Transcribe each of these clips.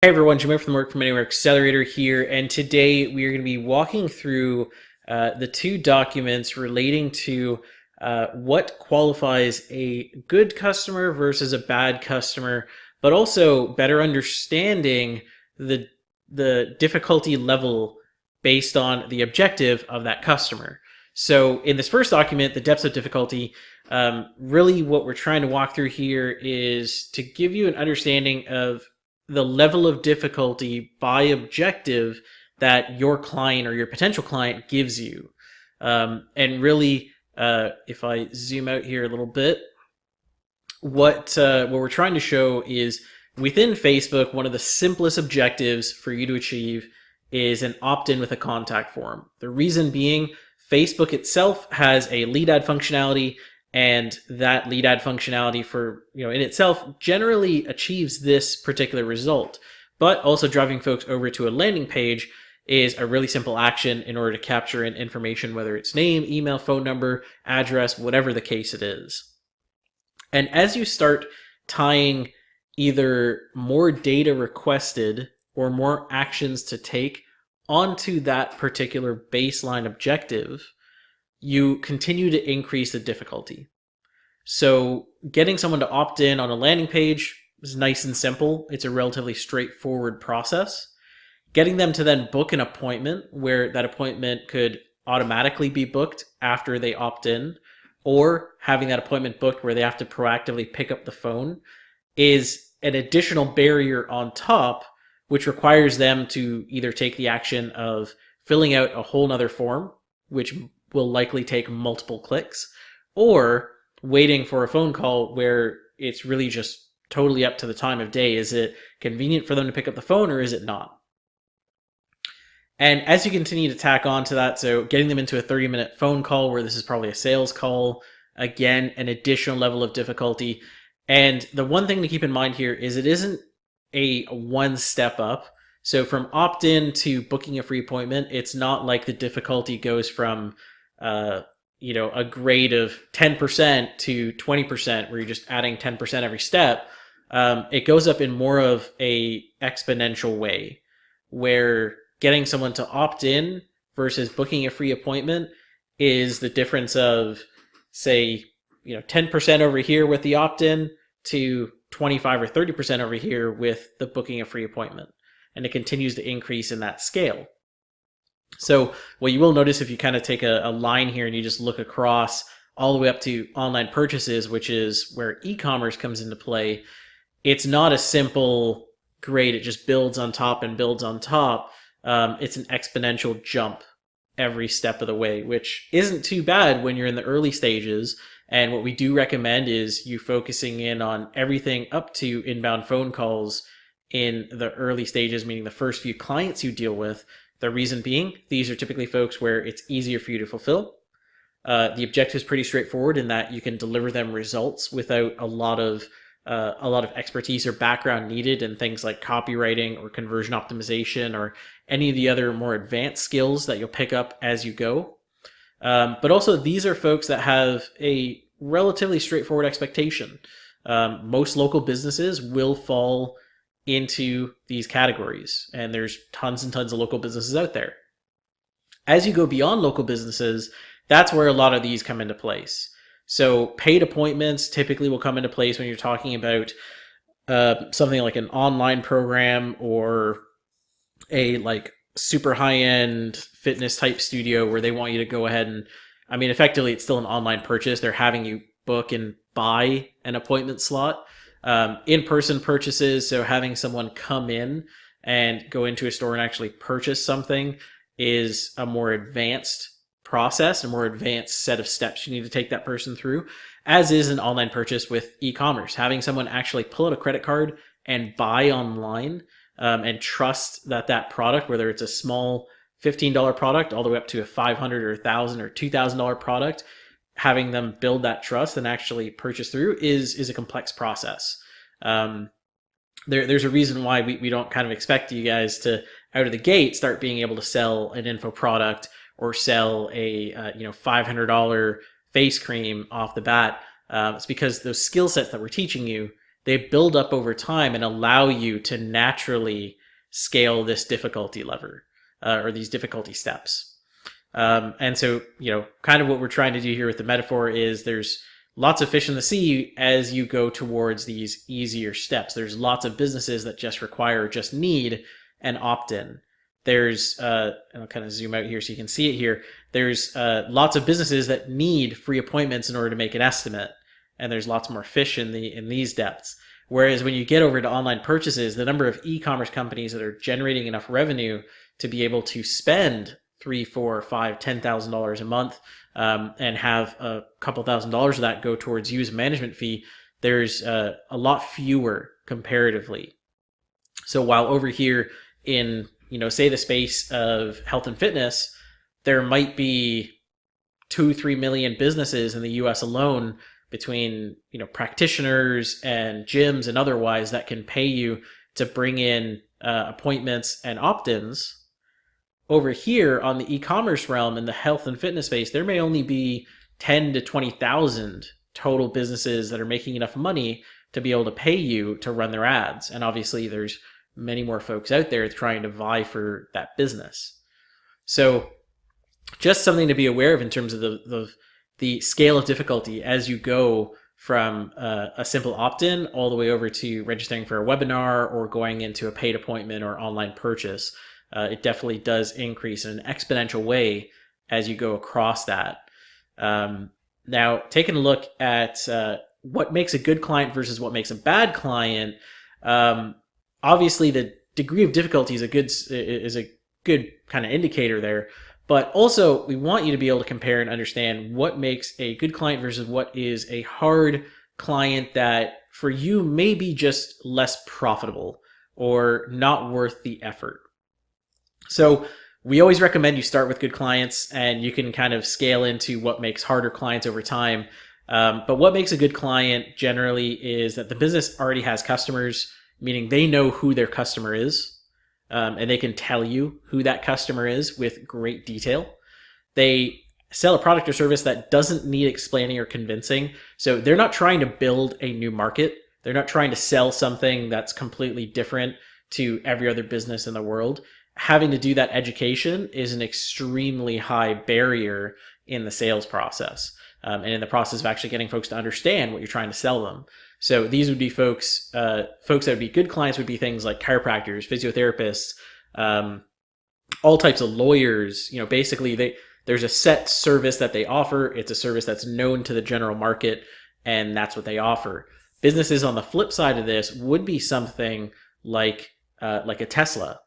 Hey everyone, Jameer from the Work From Anywhere Accelerator here, and today we are going to be walking through the two documents relating to what qualifies a good customer versus a bad customer, but also better understanding the the difficulty level based on the objective of that customer. So in this first document, the depths of difficulty, really what we're trying to walk through here is to give you an understanding of the level of difficulty by objective that your client or your potential client gives you. And really, if I zoom out here a little bit, what we're trying to show is within Facebook, one of the simplest objectives for you to achieve is an opt-in with a contact form. The reason being, Facebook itself has a lead ad functionality, and that lead ad functionality for in itself generally achieves this particular result. But also driving folks over to a landing page is a really simple action in order to capture in information, whether it's name, email, phone number, address, whatever the case it is. And as you start tying either more data requested or more actions to take onto that particular baseline objective, you continue to increase the difficulty. So getting someone to opt in on a landing page is nice and simple. It's a relatively straightforward process. Getting them to then book an appointment where that appointment could automatically be booked after they opt in, or having that appointment booked where they have to proactively pick up the phone, is an additional barrier on top, which requires them to either take the action of filling out a whole nother form, which will likely take multiple clicks, or waiting for a phone call where it's really just totally up to the time of day. Is it convenient for them to pick up the phone or is it not? And as you continue to tack on to that, so getting them into a 30-minute phone call where this is probably a sales call, again, an additional level of difficulty. And the one thing to keep in mind here is it isn't a one step up. So from opt-in to booking a free appointment, it's not like the difficulty goes from a grade of 10% to 20%, where you're just adding 10% every step. It goes up in more of a exponential way, where getting someone to opt in versus booking a free appointment is the difference of, say, 10% over here with the opt-in to 25 or 30% over here with the booking a free appointment. And it continues to increase in that scale. So what you will notice if you kind of take a line here and you just look across all the way up to online purchases, which is where e-commerce comes into play, it's not a simple grade. It just builds on top and builds on top. It's an exponential jump every step of the way, which isn't too bad when you're in the early stages. And what we do recommend is you focusing in on everything up to inbound phone calls in the early stages, meaning the first few clients you deal with. The reason being, these are typically folks where it's easier for you to fulfill. The objective is pretty straightforward in that you can deliver them results without a lot of expertise or background needed in things like copywriting or conversion optimization or any of the other more advanced skills that you'll pick up as you go. But also, these are folks that have a relatively straightforward expectation. Most local businesses will fall into these categories, and there's tons and tons of local businesses out there. As you go beyond local businesses, that's where a lot of these come into place. So paid appointments typically will come into place when you're talking about something like an online program or a super high-end fitness type studio where they want you to go ahead and, effectively it's still an online purchase. They're having you book and buy an appointment slot. In-person purchases, so having someone come in and go into a store and actually purchase something, is a more advanced process, a more advanced set of steps you need to take that person through, as is an online purchase with e-commerce. Having someone actually pull out a credit card and buy online, and trust that product, whether it's a small $15 product all the way up to a $500 or $1,000 or $2,000 product, having them build that trust and actually purchase through is a complex process. There's a reason why we don't kind of expect you guys to, out of the gate, start being able to sell an info product or sell a $500 face cream off the bat. It's because those skill sets that we're teaching you, they build up over time and allow you to naturally scale this difficulty lever or these difficulty steps. And so, kind of what we're trying to do here with the metaphor is there's lots of fish in the sea as you go towards these easier steps. There's lots of businesses that just need an opt-in. There's, I'll kind of zoom out here so you can see it here. There's lots of businesses that need free appointments in order to make an estimate. And there's lots more fish in these depths. Whereas when you get over to online purchases, the number of e-commerce companies that are generating enough revenue to be able to spend $3, $4, $5, $10,000 a month, and have a couple $1,000s of that go towards user management fee, there's a lot fewer comparatively. So while over here in, say the space of health and fitness, there might be 2-3 million businesses in the US alone between, practitioners and gyms and otherwise that can pay you to bring in appointments and opt-ins. Over here on the e-commerce realm in the health and fitness space, there may only be 10 to 20,000 total businesses that are making enough money to be able to pay you to run their ads. And obviously there's many more folks out there trying to vie for that business. So just something to be aware of in terms of the scale of difficulty as you go from a simple opt-in all the way over to registering for a webinar or going into a paid appointment or online purchase. It definitely does increase in an exponential way as you go across that. Now, taking a look at what makes a good client versus what makes a bad client, obviously the degree of difficulty is a good kind of indicator there. But also, we want you to be able to compare and understand what makes a good client versus what is a hard client that for you may be just less profitable or not worth the effort. So we always recommend you start with good clients, and you can kind of scale into what makes harder clients over time. But what makes a good client generally is that the business already has customers, meaning they know who their customer is. And they can tell you who that customer is with great detail. They sell a product or service that doesn't need explaining or convincing. So they're not trying to build a new market. They're not trying to sell something that's completely different to every other business in the world. Having to do that education is an extremely high barrier in the sales process, and in the process of actually getting folks to understand what you're trying to sell them. So these would be folks that would be good clients would be things like chiropractors, physiotherapists, all types of lawyers. Basically there's a set service that they offer. It's a service that's known to the general market, and that's what they offer. Businesses on the flip side of this would be something like a Tesla.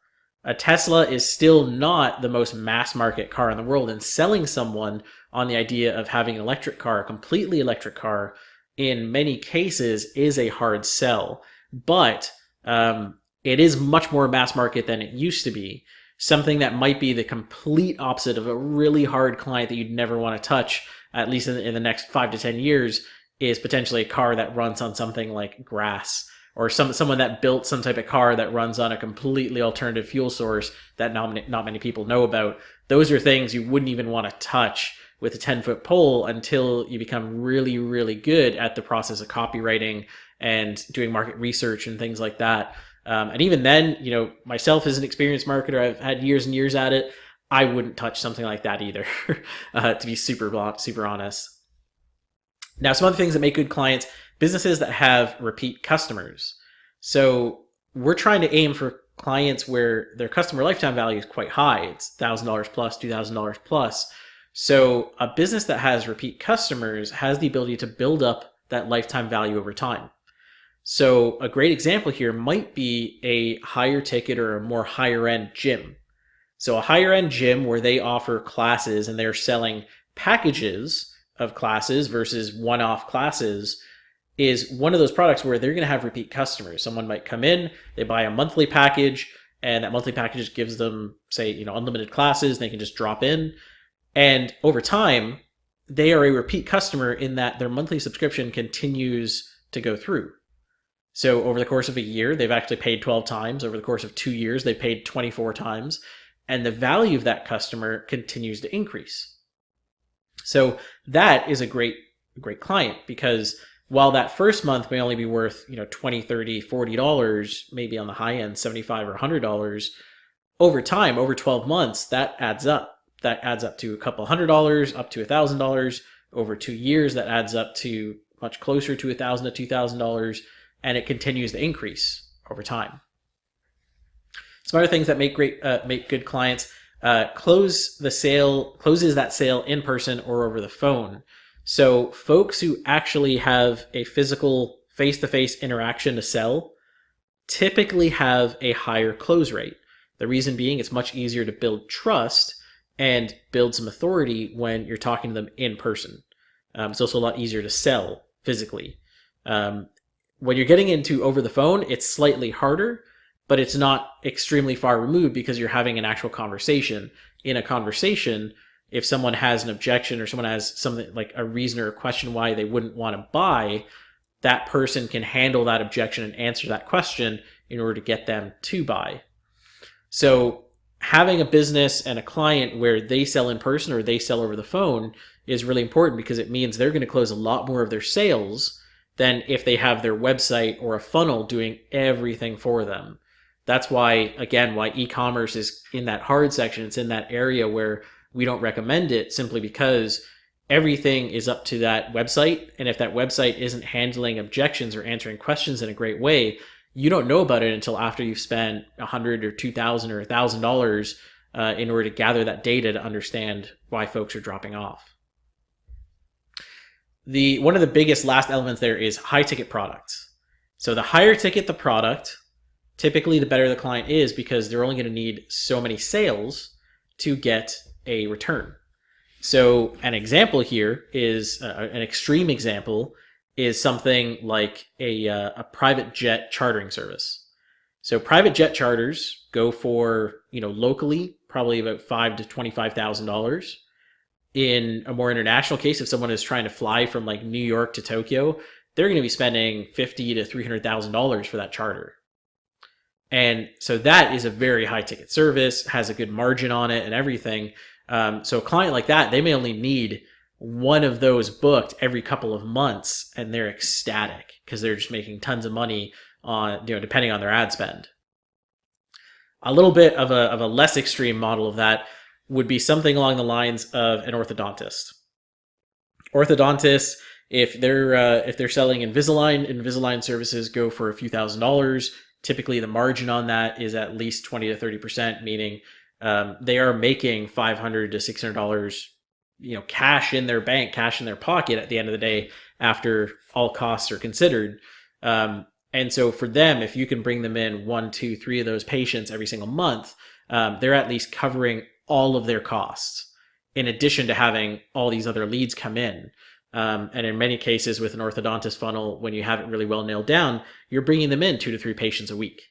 A Tesla is still not the most mass market car in the world, and selling someone on the idea of having an electric car, a completely electric car, in many cases is a hard sell. But it is much more mass market than it used to be. Something that might be the complete opposite of a really hard client that you'd never want to touch, at least in the next 5 to 10 years, is potentially a car that runs on something like grass, or someone that built some type of car that runs on a completely alternative fuel source that not many people know about. Those are things you wouldn't even want to touch with a 10-foot pole until you become really, really good at the process of copywriting and doing market research and things like that. And even then, myself as an experienced marketer, I've had years and years at it. I wouldn't touch something like that either, to be super honest. Now, some other things that make good clients: businesses that have repeat customers. So we're trying to aim for clients where their customer lifetime value is quite high. It's $1,000 plus, $2,000 plus. So a business that has repeat customers has the ability to build up that lifetime value over time. So a great example here might be a higher ticket or a more higher end gym. So a higher end gym where they offer classes and they're selling packages of classes versus one-off classes is one of those products where they're going to have repeat customers. Someone might come in, they buy a monthly package, and that monthly package gives them, say, unlimited classes. They can just drop in. And over time, they are a repeat customer in that their monthly subscription continues to go through. So over the course of a year, they've actually paid 12 times. Over the course of 2 years, they've paid 24 times. And the value of that customer continues to increase. So that is a great client, because while that first month may only be worth, $20, $30, $40, maybe on the high end, $75 or $100, over time, over 12 months, that adds up. That adds up to a couple $100, up to $1,000. Over 2 years, that adds up to much closer to $1,000 to $2,000, and it continues to increase over time. Some other things that make good clients: closes that sale in person or over the phone. So folks who actually have a physical face-to-face interaction to sell typically have a higher close rate. The reason being, it's much easier to build trust and build some authority when you're talking to them in person. It's also a lot easier to sell physically. When you're getting into over the phone, it's slightly harder, but it's not extremely far removed because you're having an actual conversation. In a conversation, if someone has an objection or someone has something like a reason or a question why they wouldn't want to buy, that person can handle that objection and answer that question in order to get them to buy. So having a business and a client where they sell in person or they sell over the phone is really important, because it means they're going to close a lot more of their sales than if they have their website or a funnel doing everything for them. That's why, again, why e-commerce is in that hard section. It's in that area where we don't recommend it, simply because everything is up to that website. And if that website isn't handling objections or answering questions in a great way, you don't know about it until after you've spent $100 or $2,000 or $1,000 in order to gather that data to understand why folks are dropping off. One of the biggest last elements there is high ticket products. So the higher ticket the product, typically the better the client is, because they're only going to need so many sales to get a return. So an example here is an extreme example is something like a private jet chartering service. So private jet charters go for, locally, probably about $5,000 to $25,000. In a more international case, if someone is trying to fly from like New York to Tokyo, they're going to be spending $50,000 to $300,000 for that charter. And so that is a very high ticket service, has a good margin on it and everything. So a client like that, they may only need one of those booked every couple of months, and they're ecstatic because they're just making tons of money on, depending on their ad spend. A little bit of a less extreme model of that would be something along the lines of an orthodontist. Orthodontists, if they're selling Invisalign services go for a few $1,000s. Typically, the margin on that is at least 20 to 30%, meaning they are making $500 to $600, cash in their bank, cash in their pocket at the end of the day after all costs are considered. And so for them, if you can bring them in 1, 2, 3 of those patients every single month, they're at least covering all of their costs, in addition to having all these other leads come in. And in many cases with an orthodontist funnel, when you have it really well nailed down, you're bringing them in 2 to 3 patients a week,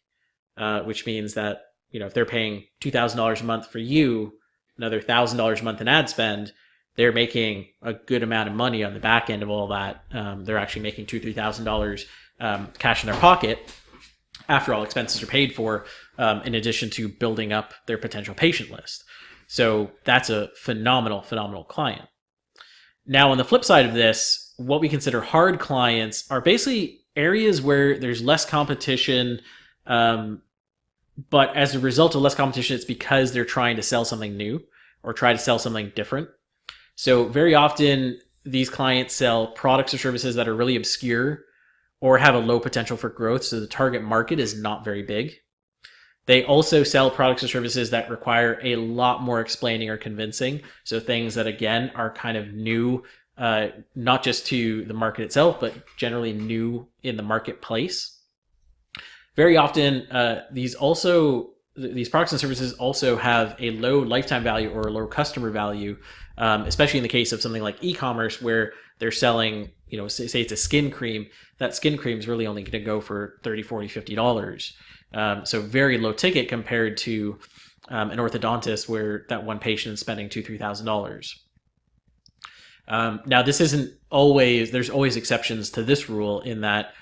which means that, if they're paying $2,000 a month for you, another $1,000 a month in ad spend, they're making a good amount of money on the back end of all that. They're actually making $2,000 to $3,000 cash in their pocket after all expenses are paid for, in addition to building up their potential patient list. So that's a phenomenal, phenomenal client. Now, on the flip side of this, what we consider hard clients are basically areas where there's less competition, but as a result of less competition, it's because they're trying to sell something new or try to sell something different. So very often, these clients sell products or services that are really obscure or have a low potential for growth, so the target market is not very big. They also sell products or services that require a lot more explaining or convincing. So things that, again, are kind of new, not just to the market itself, but generally new in the marketplace. Very often, these products and services also have a low lifetime value or a low customer value, especially in the case of something like e-commerce, where they're selling, say it's a skin cream. That skin cream is really only going to go for $30, $40, $50. So very low ticket compared to an orthodontist where that one patient is spending $2,000, $3,000. Now, this isn't always, there's always exceptions to this rule in that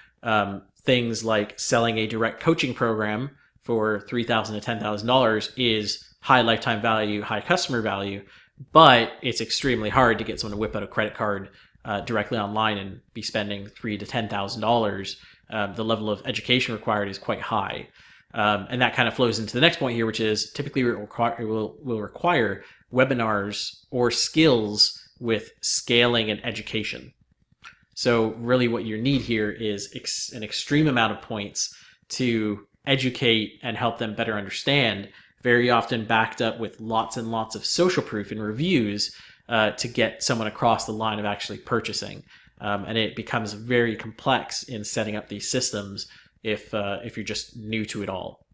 things like selling a direct coaching program for $3,000 to $10,000 is high lifetime value, high customer value, but it's extremely hard to get someone to whip out a credit card directly online and be spending $3,000 to $10,000, the level of education required is quite high. And that kind of flows into the next point here, which is typically it will require webinars or skills with scaling and education. So really what you need here is an extreme amount of points to educate and help them better understand, very often backed up with lots and lots of social proof and reviews to get someone across the line of actually purchasing. And it becomes very complex in setting up these systems if you're just new to it all.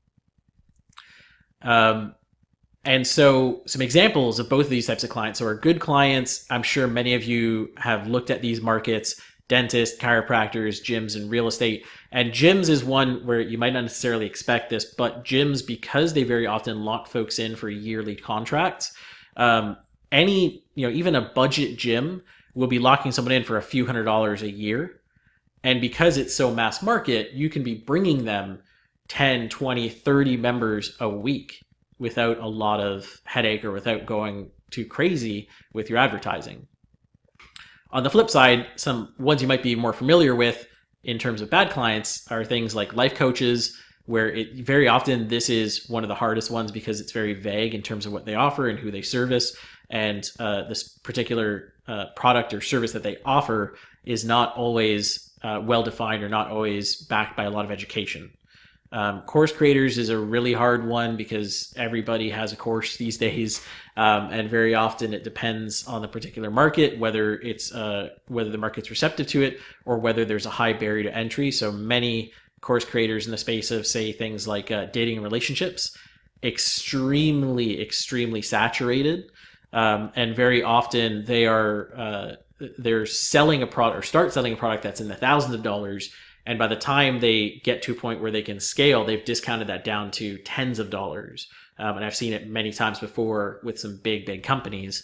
And so some examples of both of these types of clients. So our good clients, I'm sure many of you have looked at these markets: dentists, chiropractors, gyms, and real estate. And gyms is one where you might not necessarily expect this, but gyms, because they very often lock folks in for yearly contracts, even a budget gym will be locking someone in for a few $100s a year. And because it's so mass market, you can be bringing them 10, 20, 30 members a week without a lot of headache or without going too crazy with your advertising. On the flip side, some ones you might be more familiar with in terms of bad clients are things like life coaches, where very often this is one of the hardest ones because it's very vague in terms of what they offer and who they service. And this particular product or service that they offer is not always well-defined or not always backed by a lot of education. Course creators is a really hard one because everybody has a course these days, and very often it depends on the particular market, whether the market's receptive to it or whether there's a high barrier to entry. So many course creators in the space of, say, things like dating and relationships, extremely saturated, and very often they're selling a product or start selling a product that's in the thousands of dollars. And by the time they get to a point where they can scale, they've discounted that down to tens of dollars. And I've seen it many times before with some big companies.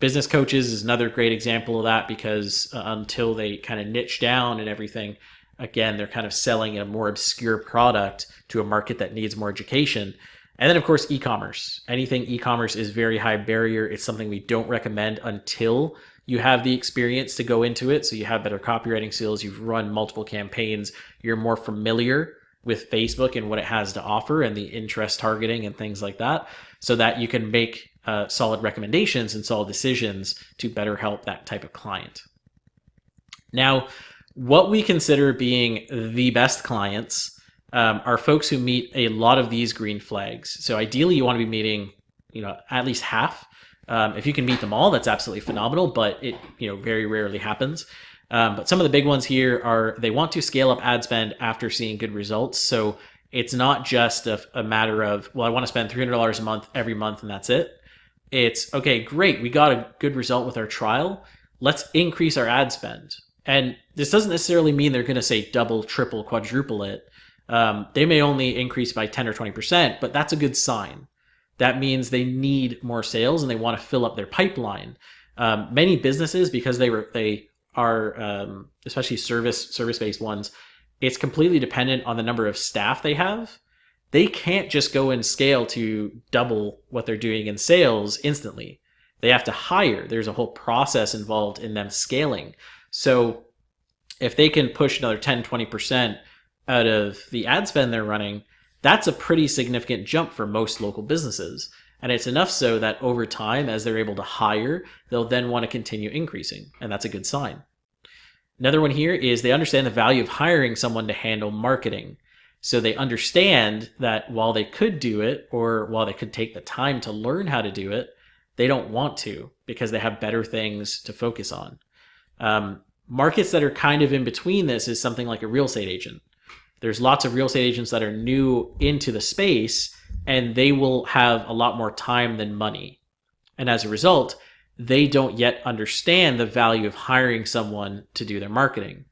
Business coaches is another great example of that because until they kind of niche down and everything, again, they're kind of selling a more obscure product to a market that needs more education. And then, of course, e-commerce. Anything e-commerce is very high barrier. It's something we don't recommend until you have the experience to go into it. So you have better copywriting skills, you've run multiple campaigns, you're more familiar with Facebook and what it has to offer and the interest targeting and things like that, so that you can make solid recommendations and solid decisions to better help that type of client. Now, what we consider being the best clients are folks who meet a lot of these green flags. So ideally you want to be meeting, at least half. If you can meet them all, that's absolutely phenomenal, but it, very rarely happens. But some of the big ones here are they want to scale up ad spend after seeing good results. So it's not just a matter of, well, I want to spend $300 a month every month and that's it. It's, okay, great, we got a good result with our trial. Let's increase our ad spend. And this doesn't necessarily mean they're going to say double, triple, quadruple it. They may only increase by 10 or 20%, but that's a good sign. That means they need more sales and they want to fill up their pipeline. Many businesses, because they are especially service-based ones, it's completely dependent on the number of staff they have. They can't just go and scale to double what they're doing in sales instantly. They have to hire. There's a whole process involved in them scaling. So if they can push another 10, 20% out of the ad spend they're running, that's a pretty significant jump for most local businesses. And it's enough so that over time, as they're able to hire, they'll then want to continue increasing. And that's a good sign. Another one here is they understand the value of hiring someone to handle marketing. So they understand that while they could do it, or while they could take the time to learn how to do it, they don't want to because they have better things to focus on. Markets that are kind of in between this is something like a real estate agent. There's lots of real estate agents that are new into the space and they will have a lot more time than money. And as a result, they don't yet understand the value of hiring someone to do their marketing.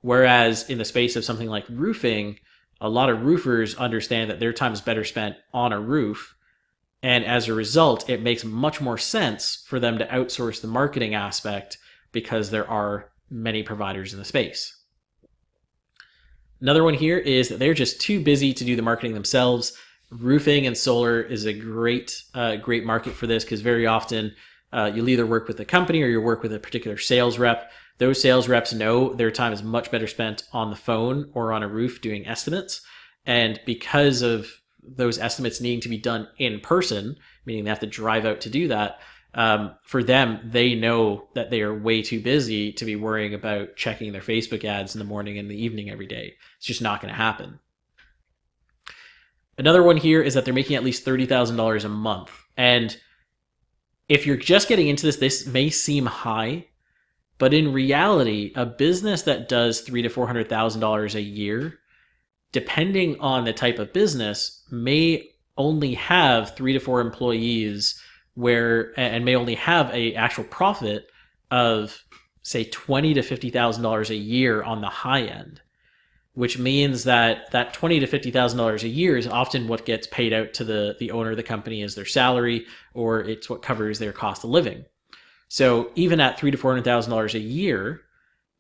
Whereas in the space of something like roofing, a lot of roofers understand that their time is better spent on a roof. And as a result, it makes much more sense for them to outsource the marketing aspect because there are many providers in the space. Another one here is that they're just too busy to do the marketing themselves. Roofing and solar is a great market for this because very often You'll either work with a company or you work with a particular sales rep. Those sales reps know their time is much better spent on the phone or on a roof doing estimates. And because of those estimates needing to be done in person, meaning they have to drive out to do that, for them, they know that they are way too busy to be worrying about checking their Facebook ads in the morning and the evening every day. It's just not going to happen. Another one here is that they're making at least $30,000 a month. And if you're just getting into this, this may seem high, but in reality, a business that does $300,000 to $400,000 a year, depending on the type of business, may only have 3 to 4 employees and may only have a actual profit of say $20,000 to $50,000 a year on the high end, which means that $20,000 to $50,000 a year is often what gets paid out to the owner of the company as their salary, or it's what covers their cost of living. So even at $300,000 to $400,000 a year,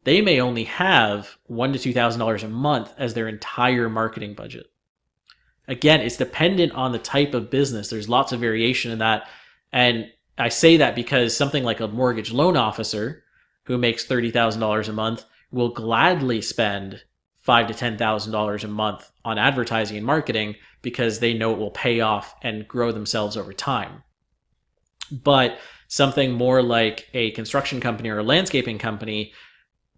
they may only have $1,000 to $2,000 a month as their entire marketing budget. Again, it's dependent on the type of business. There's lots of variation in that. And I say that because something like a mortgage loan officer who makes $30,000 a month will gladly spend $5,000 to $10,000 a month on advertising and marketing because they know it will pay off and grow themselves over time. But something more like a construction company or a landscaping company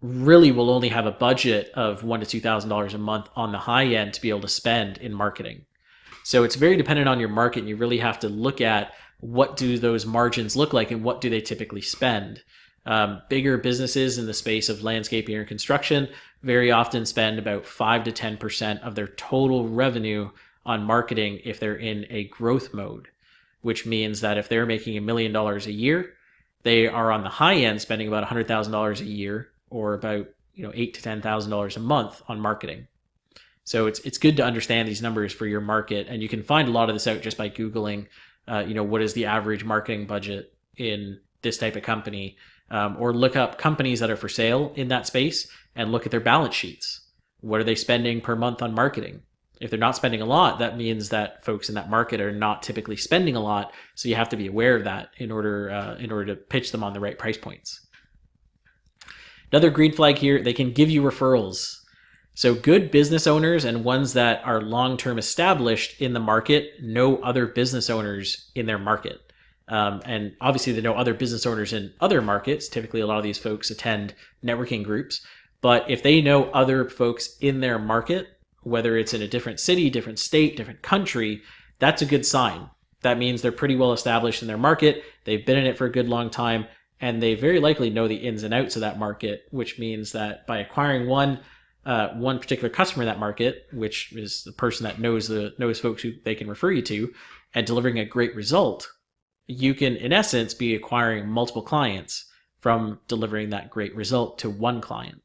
really will only have a budget of $1,000 to $2,000 a month on the high end to be able to spend in marketing. So it's very dependent on your market, and you really have to look at what do those margins look like and what do they typically spend. Bigger businesses in the space of landscaping or construction very often spend about 5 to 10% of their total revenue on marketing if they're in a growth mode, which means that if they're making $1 million a year, they are on the high end spending about $100,000 a year, or about $8,000 to $10,000 a month on marketing. So it's good to understand these numbers for your market, and you can find a lot of this out just by Googling, what is the average marketing budget in this type of company, or look up companies that are for sale in that space and look at their balance sheets. What are they spending per month on marketing? If they're not spending a lot, that means that folks in that market are not typically spending a lot. So you have to be aware of that in order to pitch them on the right price points. Another green flag here, they can give you referrals. So good business owners and ones that are long-term established in the market know other business owners in their market. And obviously they know other business owners in other markets. Typically a lot of these folks attend networking groups. But if they know other folks in their market, whether it's in a different city, different state, different country, that's a good sign. That means they're pretty well established in their market. They've been in it for a good long time, and they very likely know the ins and outs of that market, which means that by acquiring one particular customer in that market, which is the person that knows folks who they can refer you to, and delivering a great result, you can, in essence, be acquiring multiple clients from delivering that great result to one client.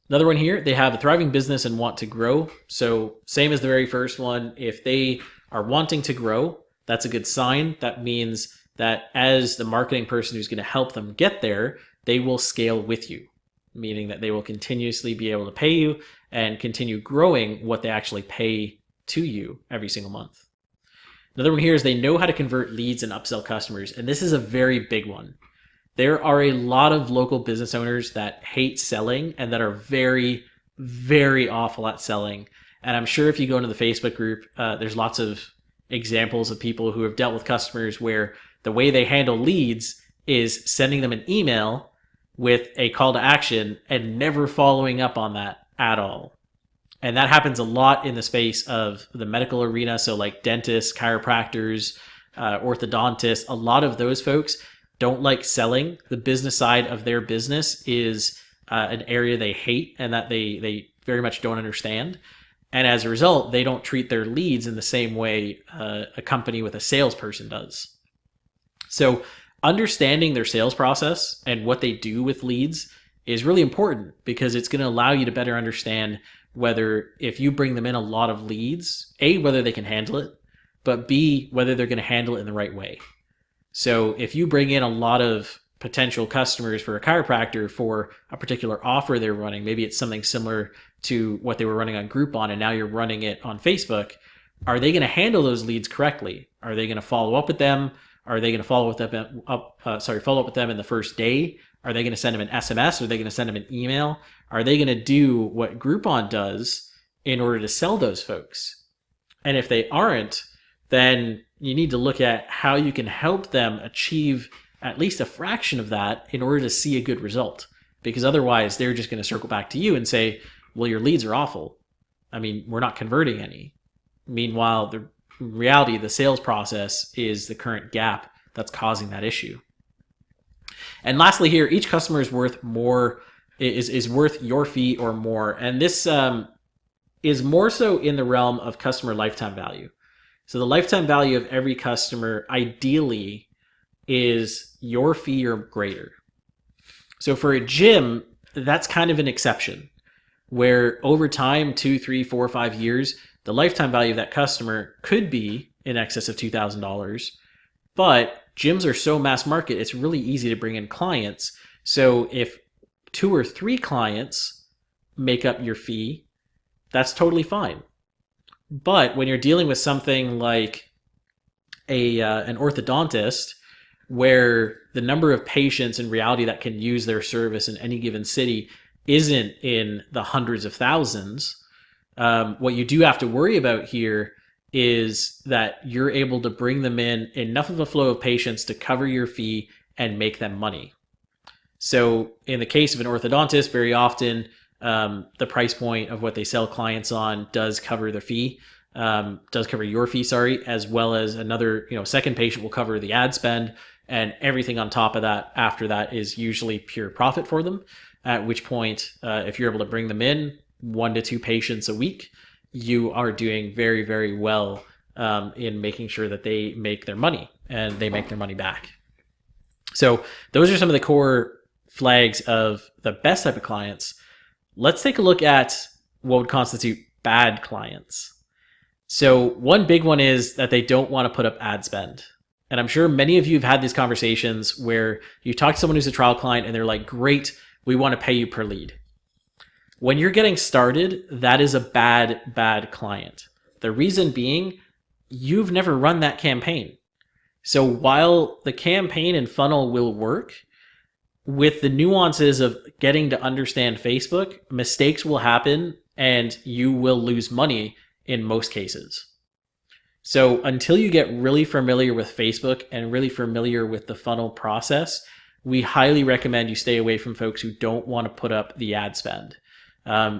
Another one here, they have a thriving business and want to grow. So same as the very first one, if they are wanting to grow, that's a good sign. That means that as the marketing person who's going to help them get there, they will scale with you, meaning that they will continuously be able to pay you and continue growing what they actually pay to you every single month. Another one here is they know how to convert leads and upsell customers. And this is a very big one. There are a lot of local business owners that hate selling and that are very, very awful at selling. And I'm sure if you go into the Facebook group, there's lots of examples of people who have dealt with customers where the way they handle leads is sending them an email with a call to action and never following up on that at all. And that happens a lot in the space of the medical arena. So like dentists, chiropractors, orthodontists, a lot of those folks don't like selling. The business side of their business is an area they hate and that they very much don't understand. And as a result, they don't treat their leads in the same way a company with a salesperson does. So understanding their sales process and what they do with leads is really important because it's going to allow you to better understand whether if you bring them in a lot of leads, A, whether they can handle it, but B, whether they're going to handle it in the right way. So if you bring in a lot of potential customers for a chiropractor for a particular offer they're running, maybe it's something similar to what they were running on Groupon and now you're running it on Facebook, are they going to handle those leads correctly? Are they going to follow up with them? Are they going to follow up with them in the first day? Are they going to send them an SMS? Are they going to send them an email? Are they going to do what Groupon does in order to sell those folks? And if they aren't, then you need to look at how you can help them achieve at least a fraction of that in order to see a good result. Because otherwise, they're just going to circle back to you and say, well, your leads are awful. I mean, we're not converting any. Meanwhile, the reality, the sales process is the current gap that's causing that issue. And lastly here, each customer is worth more, is worth your fee or more. And this is more so in the realm of customer lifetime value. So the lifetime value of every customer ideally is your fee or greater. So for a gym, that's kind of an exception, where over time, 2, 3, 4, 5 years, the lifetime value of that customer could be in excess of $2,000. But gyms are so mass market, it's really easy to bring in clients. So if 2 or 3 clients make up your fee, that's totally fine. But when you're dealing with something like an orthodontist, where the number of patients in reality that can use their service in any given city isn't in the hundreds of thousands, what you do have to worry about here is that you're able to bring them in enough of a flow of patients to cover your fee and make them money. So in the case of an orthodontist, very often the price point of what they sell clients on does cover the fee, does cover your fee, as well as another, second patient will cover the ad spend, and everything on top of that after that is usually pure profit for them. At which point, if you're able to bring them in 1 to 2 patients a week, you are doing very, very well in making sure that they make their money and they make their money back. So those are some of the core flags of the best type of clients. Let's take a look at what would constitute bad clients. So one big one is that they don't want to put up ad spend. And I'm sure many of you have had these conversations where you talk to someone who's a trial client and they're like, great, we want to pay you per lead. When you're getting started, that is a bad client. The reason being, you've never run that campaign. So while the campaign and funnel will work, with the nuances of getting to understand Facebook, mistakes will happen and you will lose money in most cases. So until you get really familiar with Facebook and really familiar with the funnel process, we highly recommend you stay away from folks who don't want to put up the ad spend.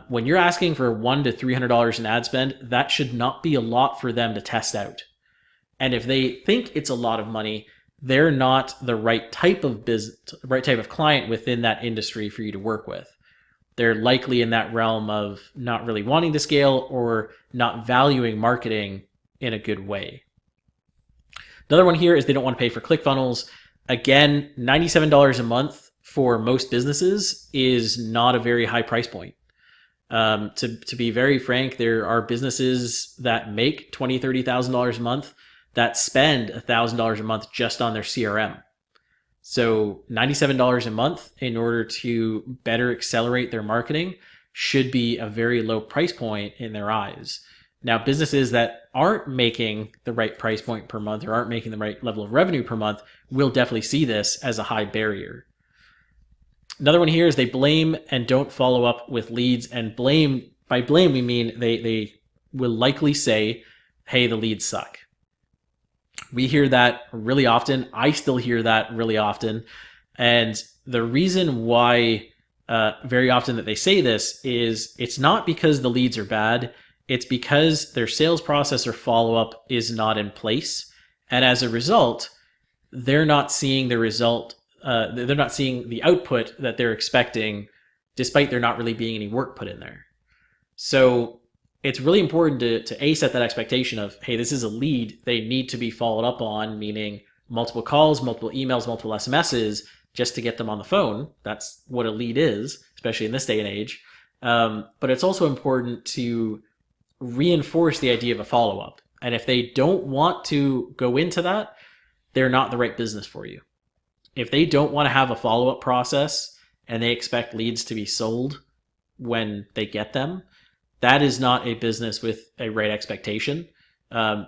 When you're asking for $100 to $300 in ad spend, that should not be a lot for them to test out. And if they think it's a lot of money, they're not the right type of client within that industry for you to work with. They're likely in that realm of not really wanting to scale or not valuing marketing in a good way. Another one here is they don't want to pay for ClickFunnels. Again, $97 a month for most businesses is not a very high price point. To be very frank, there are businesses that make $20,000, $30,000 a month that spend $1,000 a month just on their CRM. So $97 a month in order to better accelerate their marketing should be a very low price point in their eyes. Now, businesses that aren't making the right price point per month or aren't making the right level of revenue per month will definitely see this as a high barrier. Another one here is they blame and don't follow up with leads. And by blame, we mean they will likely say, hey, the leads suck. We hear that really often. I still hear that really often. And the reason why very often that they say this is it's not because the leads are bad. It's because their sales process or follow-up is not in place. And as a result, they're not seeing the result. They're not seeing the output that they're expecting, despite there not really being any work put in there. So it's really important to set that expectation of, hey, this is a lead. They need to be followed up on, meaning multiple calls, multiple emails, multiple SMSs, just to get them on the phone. That's what a lead is, especially in this day and age. But it's also important to reinforce the idea of a follow-up. And if they don't want to go into that, they're not the right business for you. If they don't want to have a follow-up process and they expect leads to be sold when they get them, that is not a business with a right expectation.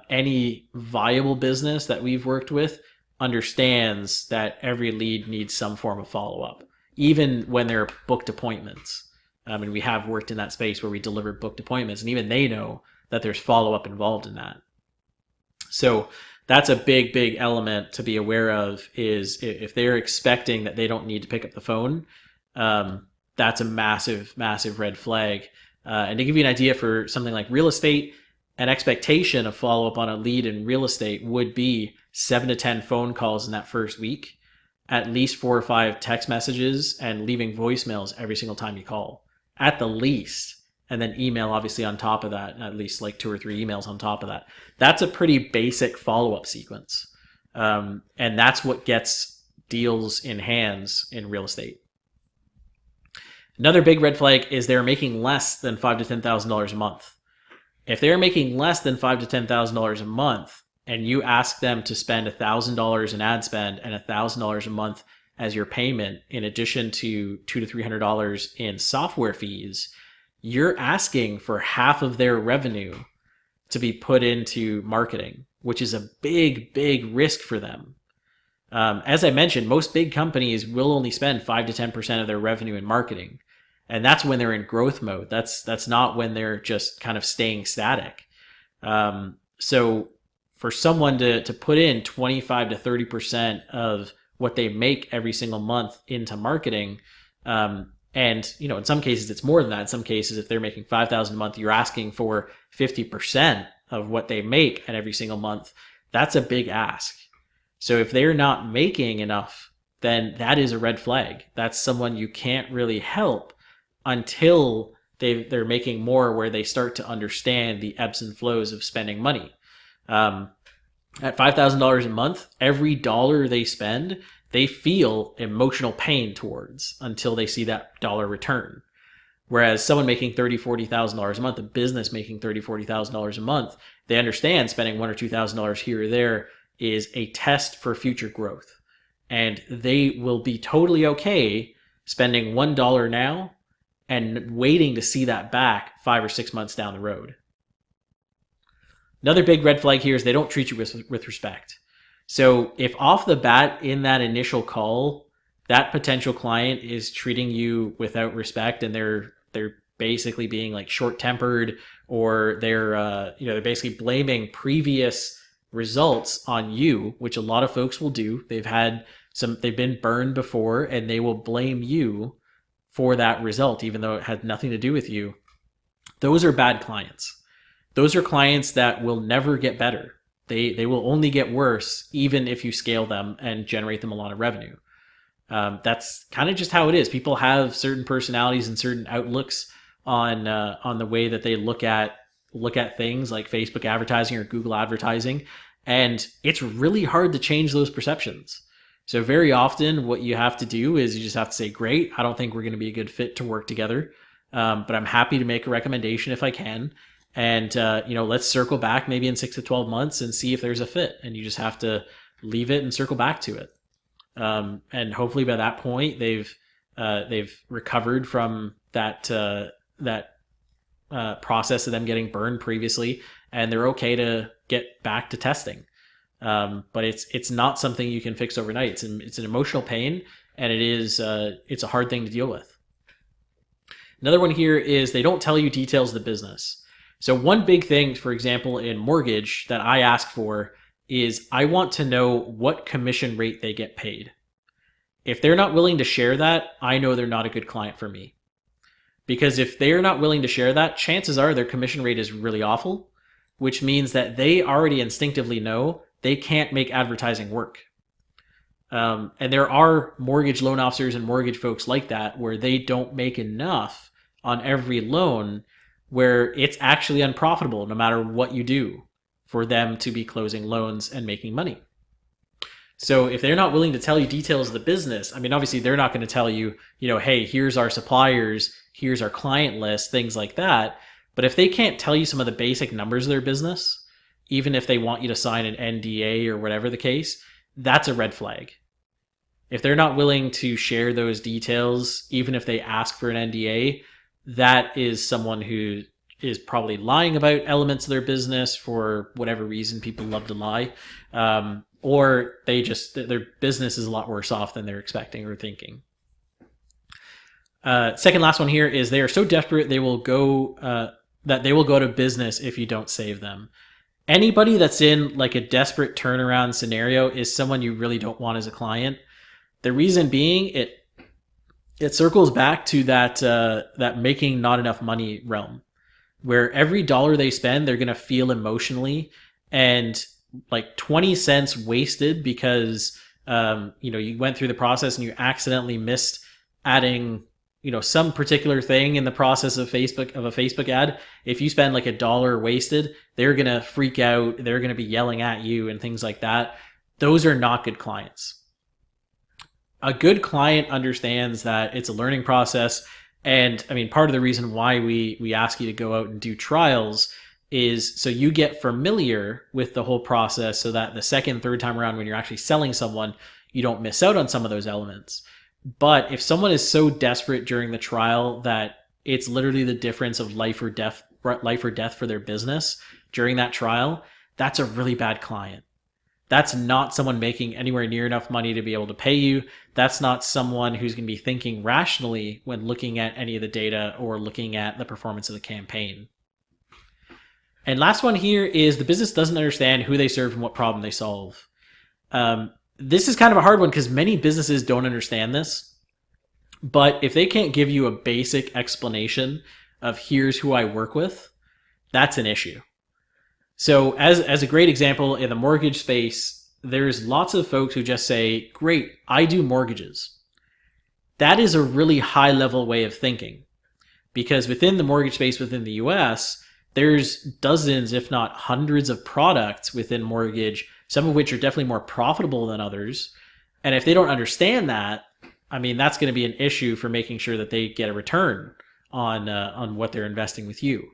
Any viable business that we've worked with understands that every lead needs some form of follow-up, even when they're booked appointments. I mean, we have worked in that space where we delivered booked appointments, and even they know that there's follow-up involved in that. So that's a big, big element to be aware of, is if they're expecting that they don't need to pick up the phone, that's a massive, massive red flag. And to give you an idea for something like real estate, an expectation of follow-up on a lead in real estate would be 7 to 10 phone calls in that first week, at least 4 or 5 text messages, and leaving voicemails every single time you call, at the least. And then email obviously on top of that, at least like 2 or 3 emails on top of that. That's a pretty basic follow-up sequence. And that's what gets deals in hands in real estate. Another big red flag is they're making less than $5,000 to $10,000 a month. If they're making less than $5,000 to $10,000 a month, and you ask them to spend $1,000 in ad spend and $1,000 a month as your payment, in addition to $200 to $300 in software fees, you're asking for half of their revenue to be put into marketing, which is a big, big risk for them. As I mentioned, most big companies will only spend 5 to 10% of their revenue in marketing. And that's when they're in growth mode. That's not when they're just kind of staying static. So for someone to put in 25 to 30% of what they make every single month into marketing, and in some cases it's more than that. In some cases, if they're making $5,000 a month, you're asking for 50% of what they make at every single month. That's a big ask. So if they're not making enough, then that is a red flag. That's someone you can't really help until they're making more, where they start to understand the ebbs and flows of spending money. At $5,000 a month, every dollar they spend, they feel emotional pain towards until they see that dollar return. Whereas someone making $30,000, $40,000 a month, a business making $30,000, $40,000 a month, they understand spending $1,000 or $2,000 here or there is a test for future growth. And they will be totally okay spending $1 now and waiting to see that back 5 or 6 months down the road. Another big red flag here is they don't treat you with respect. So if off the bat in that initial call, that potential client is treating you without respect, and they're basically being like short-tempered, or they're basically blaming previous results on you, which a lot of folks will do. They've been burned before, and they will blame you for that result, even though it had nothing to do with you. Those are bad clients. Those are clients that will never get better. They will only get worse, even if you scale them and generate them a lot of revenue. That's kind of just how it is. People have certain personalities and certain outlooks on the way that they look at things like Facebook advertising or Google advertising, and it's really hard to change those perceptions. So very often what you have to do is you just have to say, great, I don't think we're going to be a good fit to work together, but I'm happy to make a recommendation if I can. And, let's circle back maybe in 6 to 12 months and see if there's a fit. And you just have to leave it and circle back to it. And hopefully by that point, they've recovered from that process of them getting burned previously, and they're okay to get back to testing. But it's not something you can fix overnight. It's an emotional pain, and it's a hard thing to deal with. Another one here is they don't tell you details of the business. So one big thing, for example, in mortgage that I ask for is I want to know what commission rate they get paid. If they're not willing to share that, I know they're not a good client for me. Because if they're not willing to share that, chances are their commission rate is really awful, which means that they already instinctively know they can't make advertising work. And there are mortgage loan officers and mortgage folks like that, where they don't make enough on every loan, where it's actually unprofitable no matter what you do for them to be closing loans and making money. So if they're not willing to tell you details of the business, I mean, obviously they're not going to tell you, hey, here's our suppliers, here's our client list, things like that. But if they can't tell you some of the basic numbers of their business, even if they want you to sign an NDA or whatever the case, that's a red flag. If they're not willing to share those details, even if they ask for an NDA, that is someone who is probably lying about elements of their business for whatever reason. People love to lie. or their business is a lot worse off than they're expecting or thinking. Second last one here is they are so desperate they will go to business if you don't save them. Anybody that's in like a desperate turnaround scenario is someone you really don't want as a client. The reason being, it circles back to that making not enough money realm, where every dollar they spend, they're going to feel emotionally, and like 20 cents wasted because you went through the process and you accidentally missed adding some particular thing in the process of a Facebook ad. If you spend like $1 wasted, they're going to freak out. They're going to be yelling at you and things like that. Those are not good clients. A good client understands that it's a learning process. And I mean, part of the reason why we ask you to go out and do trials is so you get familiar with the whole process, so that the second, third time around when you're actually selling someone, you don't miss out on some of those elements. But if someone is so desperate during the trial that it's literally the difference of life or death for their business during that trial, that's a really bad client. That's not someone making anywhere near enough money to be able to pay you. That's not someone who's going to be thinking rationally when looking at any of the data or looking at the performance of the campaign. And last one here is the business doesn't understand who they serve and what problem they solve. This is kind of a hard one because many businesses don't understand this. But if they can't give you a basic explanation of here's who I work with, that's an issue. So as a great example, in the mortgage space, there's lots of folks who just say, great, I do mortgages. That is a really high level way of thinking, because within the mortgage space within the US, there's dozens, if not hundreds of products within mortgage, some of which are definitely more profitable than others. And if they don't understand that, I mean, that's going to be an issue for making sure that they get a return on what they're investing with you.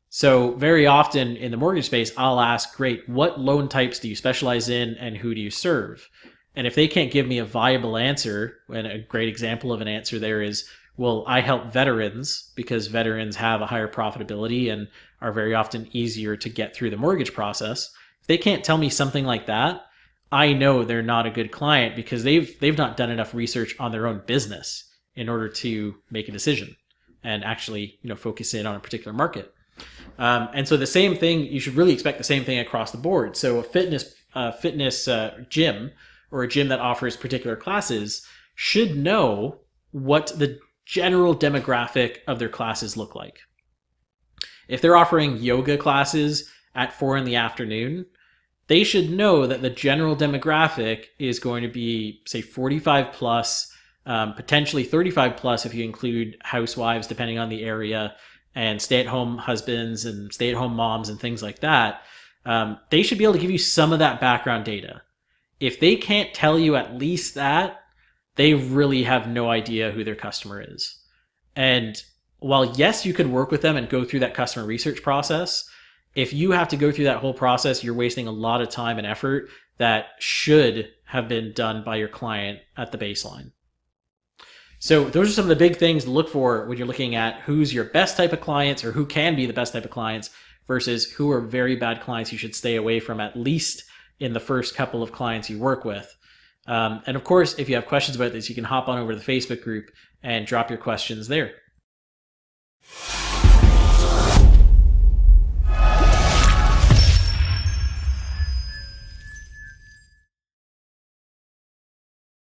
So very often in the mortgage space, I'll ask, great, what loan types do you specialize in and who do you serve? And if they can't give me a viable answer, and a great example of an answer there is, well, I help veterans because veterans have a higher profitability and are very often easier to get through the mortgage process. If they can't tell me something like that, I know they're not a good client because they've not done enough research on their own business in order to make a decision and actually focus in on a particular market. And so the same thing, you should really expect the same thing across the board. So a fitness gym or a gym that offers particular classes should know what the general demographic of their classes look like. If they're offering yoga classes at 4 p.m, they should know that the general demographic is going to be, say, 45 plus, potentially 35 plus if you include housewives, depending on the area, and stay-at-home husbands and stay-at-home moms and things like that. They should be able to give you some of that background data. If they can't tell you at least that, they really have no idea who their customer is. And while yes, you could work with them and go through that customer research process, if you have to go through that whole process, you're wasting a lot of time and effort that should have been done by your client at the baseline. So those are some of the big things to look for when you're looking at who's your best type of clients or who can be the best type of clients versus who are very bad clients you should stay away from, at least in the first couple of clients you work with. And of course, if you have questions about this, you can hop on over to the Facebook group and drop your questions there.